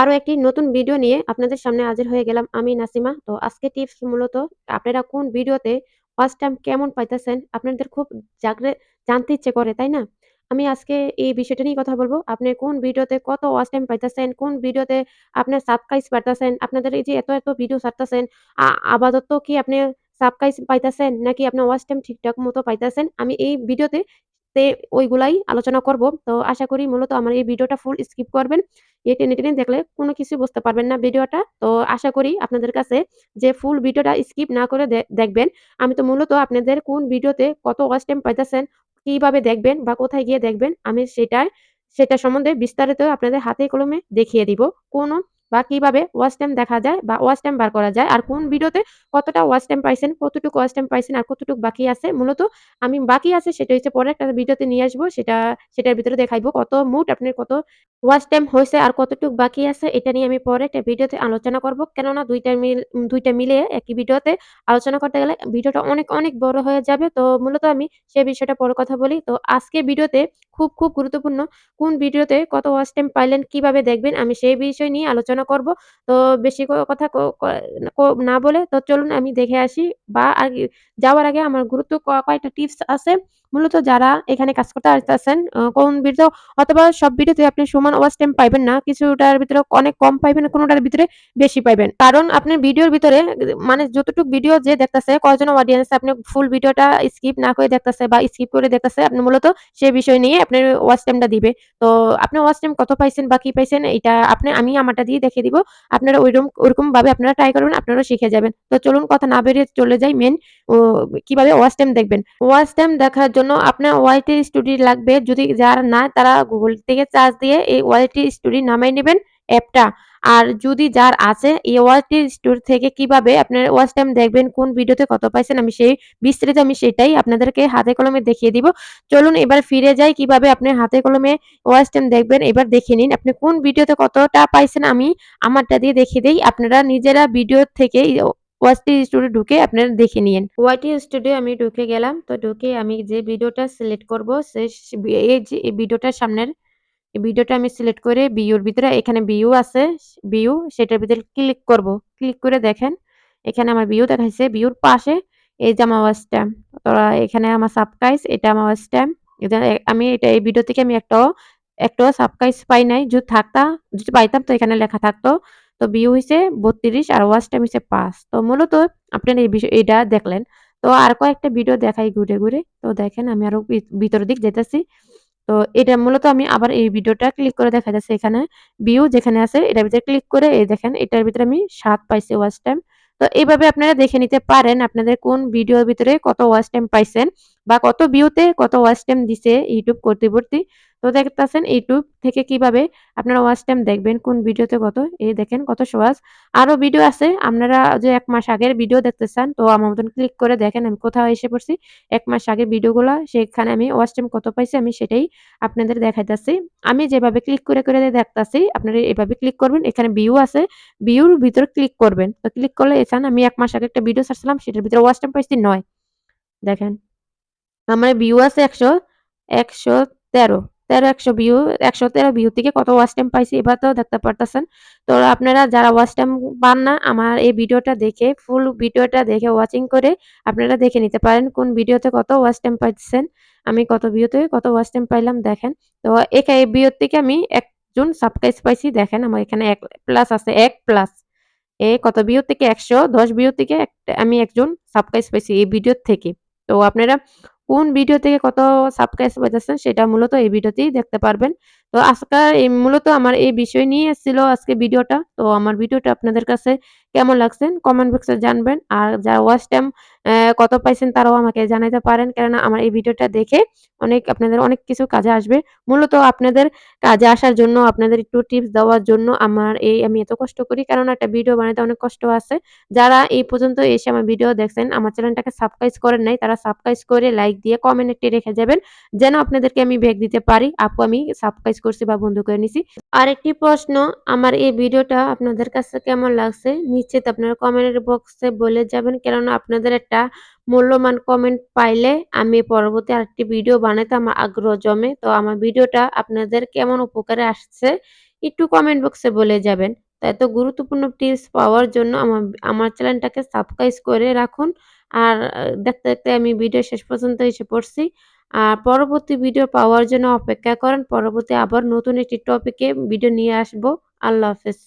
আরো একটি নতুন ভিডিও নিয়ে আপনাদের সামনে হাজির হয়ে গেলাম আমি নাসিমা। তো আজকে টিপস মূলত আপনারা কোন ভিডিওতে ওয়াচ টাইম কেমন পাইতেছেন আপনাদের খুব জাগরে জানতে ইচ্ছে করে, তাই না? আমি আজকে এই বিষয়টা নিয়ে কথা বলব। আপনি কোন ভিডিওতে কত ওয়াচ টাইম পাইতেছেন, কোন ভিডিওতে আপনার সাবস্ক্রাইব বাড়তেছেন, আপনাদের এই যে এত ভিডিও ছাড়তেছেন আপাতত কি আপনি সাবস্ক্রাইব পাইতেছেন নাকি আপনার ওয়াচ টাইম ঠিকঠাক মতো পাইতেছেন? আমি এই ভিডিওতে ওইগুলাই আলোচনা করব। তো আশা করি মূলত আমার এই ভিডিওটা ফুল স্কিপ করবেন। টেনে দেখলে কোনো কিছুই বুঝতে পারবেন না ভিডিওটা। তো আশা করি আপনাদের কাছে যে ফুল ভিডিওটা স্কিপ না করে দেখবেন। আমি তো মূলত আপনাদের কোন ভিডিওতে কত ওয়াচ টাইম পাইতেছেন, কিভাবে দেখবেন বা কোথায় গিয়ে দেখবেন আমি সেটা সম্বন্ধে বিস্তারিত আপনাদের হাতে কলমে দেখিয়ে দিব। কোন বা কিভাবে ওয়াচ টাইম দেখা যায় বা ওয়াচ টাইম বার করা যায়। আর কোন ভিডিওতে কতটা ওয়াচ টাইম পাইছেন, কতটুকু ওয়াচ টাইম পাইছেন আর কতটুকু বাকি আছে। মূলত আমি বাকি আছে সেটা হচ্ছে পরে একটা ভিডিওতে নিয়ে আসবো। সেটার ভিতরে দেখাইবো কত মোট আপনার কত ওয়াচ টাইম হইছে আর কতটুক বাকি আছে এটা নিয়ে আমি পরে একটা ভিডিওতে আলোচনা করব। কেননা ২ টা মিলিয়ে একই ভিডিওতে আলোচনা করতে গেলে ভিডিওটা অনেক বড় হয়ে যাবে। তো মূলত আমি সে বিষয়টা পরে কথা বলি। তো আজকের ভিডিওতে খুব গুরুত্বপূর্ণ কোন ভিডিওতে কত ওয়াচ টাইম পাইলেন, কিভাবে দেখবেন আমি সেই বিষয় নিয়ে আলোচনা করব। তো বেশি কথা ক ক ক না বলে তো চলুন আমি দেখে আসি বা আগে যাওয়ার আগে আমার গুরুত্ব কয়েকটা টিপস আছে। মূলত যারা এখানে কাজ করতে আসতেছেন কোন ভিডিও অথবা সব ভিডিওতে আপনি সমান ওয়াচ টাইম পাইবেন না। কিছুটার ভিতরে অনেক কম পাইবেন, কোনটার ভিতরে বেশি পাইবেন। কারণ আপনার ভিডিওর ভিতরে মানে যতটুক ভিডিও যে দেখতেছে, কয়জন অডিয়েন্স আপনি ফুল ভিডিওটা স্কিপ না করে দেখতেছে বা স্কিপ করে দেখতেছে, আপনি মূলত সে বিষয় নিয়ে আপনার ওয়াচ টাইমটা দিবে। তো আপনি ওয়াচ টাইম কত পাইছেন বা কি পাইছেন এইটা আমি আমারটা দিয়ে দেখিয়ে দিব। আপনারা ওরকমভাবে আপনারা ট্রাই করবেন, আপনারাও শিখে যাবেন। তো চলুন কথা না বেরিয়ে চলে যাই মেইন ও কিভাবে ওয়াচ টাইম দেখবেন। ওয়াচ টাইম দেখার জন্য আপনার ওয়াইটি স্টুডিও লাগবে। যদি যার না তারা গুগল থেকে সার্চ দিয়ে এই ওয়াইটি স্টুডিও নামায় নিবেন অ্যাপটা। আর যদি যার আছে এই ওয়াইটি স্টুডিও থেকে কিভাবে আপনার ওয়াচ টাইম দেখবেন, কোন ভিডিওতে কত পাইছেন আমি সেই বিস্তারিত আমি সেটাই আপনাদেরকে হাতে কলমে দেখিয়ে দিব। চলুন এবার ফিরে যাই কিভাবে আপনি হাতে কলমে ওয়াচ টাইম দেখবেন। এবার দেখে নিন আপনি কোন ভিডিওতে কতটা পাইছেন আমি আমারটা দিয়ে দেখিয়ে দেই। আপনারা নিজেরা ভিডিও থেকে ওয়াইটি স্টুডিও ঢুকে আপনারা দেখে নিয়েন। ওয়াইটি স্টুডিও আমি ঢুকে গেলাম। তো ঢুকে আমি যে ভিডিওটা সিলেক্ট করব এই যে এই ভিডিওটার সামনের এই ভিডিওটা আমি সিলেক্ট করে ভিউর ভিতরে এখানে ভিউ আছে, ভিউ সেটার ভিতরে ক্লিক করব। ক্লিক করে দেখেন এখানে আমার ভিউ দেখাইছে। ভিউর পাশে এই যে আমার ওয়াচ টাইম। তো এখানে আমার সাবস্ক্রাইব এটা আমার ওয়াচ টাইম। এটা আমি এটা এই ভিডিও থেকে আমি একটাও সাবস্ক্রাইব পাই নাই। যদি পাইতাম তো এখানে লেখা থাকতো। তো ভিউ হইছে ৩২ আর ওয়াচ টাইম হইছে ৫। তো মূলত আপনারা এই বিষয় এটা দেখলেন। তো আর কয়েকটা ভিডিও দেখাই ঘুরে। তো দেখেন আমি আরো ভিতরের দিক যাইতাছি। তো এটা মূলত আমি আবার এই ভিডিওটা ক্লিক করে দেখা যাচ্ছে এখানে ভিউ যেখানে আছে এটার ভিতরে ক্লিক করে এই দেখেন এটার ভিতরে আমি ৭ পাইছি ওয়াচ টাইম। তো এভাবে আপনারা দেখে নিতে পারেন আপনাদের কোন ভিডিওর ভিতরে কত ওয়াচ টাইম পাইছেন বা কত ভিউতে কত ওয়াচ টাইম দিছে ইউটিউব কর্তৃপক্ষ। তো দেখতাছেন ইউটিউব থেকে কিভাবে আপনারা ওয়াচ টাইম দেখবেন কোন ভিডিওতে কত। এই দেখেন কত সহজ। আরো ভিডিও আছে আপনারা যে ১ মাস আগের ভিডিও দেখতে চান তো আমার মতন ক্লিক করে দেখেন আমি কোথায় এসে পড়ছি। ১ মাস আগের ভিডিওগুলা সেখানে আমি ওয়াচ টাইম কত পাইছি আমি সেটাই আপনাদের দেখাইতাছি। আমি যেভাবে ক্লিক করে দেখতাছি আপনারা এভাবে ক্লিক করবেন। এখানে ভিউ আছে। ভিউর ভিতরে ক্লিক করবেন। তো ক্লিক করলে এখানে আমি ১ মাস আগে একটা ভিডিও ছাড়ছিলাম সেটার ভিতরে ওয়াচ টাইম পাইছি ৯। দেখেন। আমার ভিউ আছে ১১৩ ১৩ ভিউ ১১৩ ভিউ থেকে কত ওয়াচ টাইম পাইছি এবারটাও দেখতে পারতেছেন। তো আপনারা যারা ওয়াচ টাইম পান না আমার এই ভিডিওটা দেখে ফুল ভিডিওটা দেখে ওয়াচিং করে আপনারা দেখে নিতে পারেন কোন ভিডিওতে কত ওয়াচ টাইম পাইতেছেন। আমি কত ভিউতে কত ওয়াচ টাইম পাইলাম দেখেন। তো এই ভিডিও থেকে আমি ১ জন সাবস্ক্রাইব পাইছি দেখেন আমার এখানে ১ প্লাস আছে ১ প্লাস। কত ভিউ থেকে ১১০ ভিউ থেকে আমি একজন সাবস্ক্রাইব পাইছি এই ভিডিও থেকে। তো আপনারা কোন ভিডিও থেকে কত সাবস্ক্রাইব পাইতেছেন সেটা মূলত এই ভিডিওতেই দেখতে পারবেন। তো আজকাল মূলত আমার এই বিষয় নিয়ে ছিল আজকে ভিডিওটা। তো আমার ভিডিওটা আপনাদের কাছে কেমন লাগছে কমেন্ট বক্সে জানবেন। আর যারা ওয়াচ টাইম কত পাইছেন তারাও আমাকে জানাইতে পারেন। কেননা আমার এই ভিডিওটা দেখে আপনাদের অনেক কিছু কাজে আসবে। মূলত আপনাদের কাজে আসার জন্য আপনাদের একটু টিপস দেওয়ার জন্য আমি এত কষ্ট করি। কারণ একটা ভিডিও বানাইতে অনেক কষ্ট আছে। যারা এই পর্যন্ত এসে আমার ভিডিও দেখছেন, আমার চ্যানেলটাকে সাবস্ক্রাইব করেন নাই, তারা সাবস্ক্রাইব করে লাইক দিয়ে কমেন্ট একটি রেখে যাবেন। যেন আপনাদেরকে আমি ব্যাক দিতে পারি। আপু আমি সাবস্ক্রাইব করছি বা বন্ধ করে নিছি। আরেকটি প্রশ্ন, আমার এই ভিডিওটা আপনাদের কাছে কেমন লাগছে? নিশ্চিত আপনারা কমেন্ট বক্সে বলে যাবেন। কেননা আপনাদের একটা মূল্যবান কমেন্ট পাইলে আমি পরবর্তী আরেকটি ভিডিও বানাইতে আমার আগ্রহ জমে। তো আমার ভিডিওটা আপনাদের কেমন উপকারে আসছে একটু কমেন্ট বক্সে বলে যাবেন। তো এত গুরুত্বপূর্ণ টিপস পাওয়ার জন্য আমার চ্যানেলটাকে সাবস্ক্রাইব করে রাখুন। আর দেখতে, দেখতে আমি ভিডিও শেষ পর্যন্ত এসে পড়ছি। আর পরবর্তী ভিডিও পাওয়ার জন্য অপেক্ষা করেন। পরবর্তী আবার নতুন একটি টপিকে ভিডিও নিয়ে আসবো। আল্লাহ হাফেজ।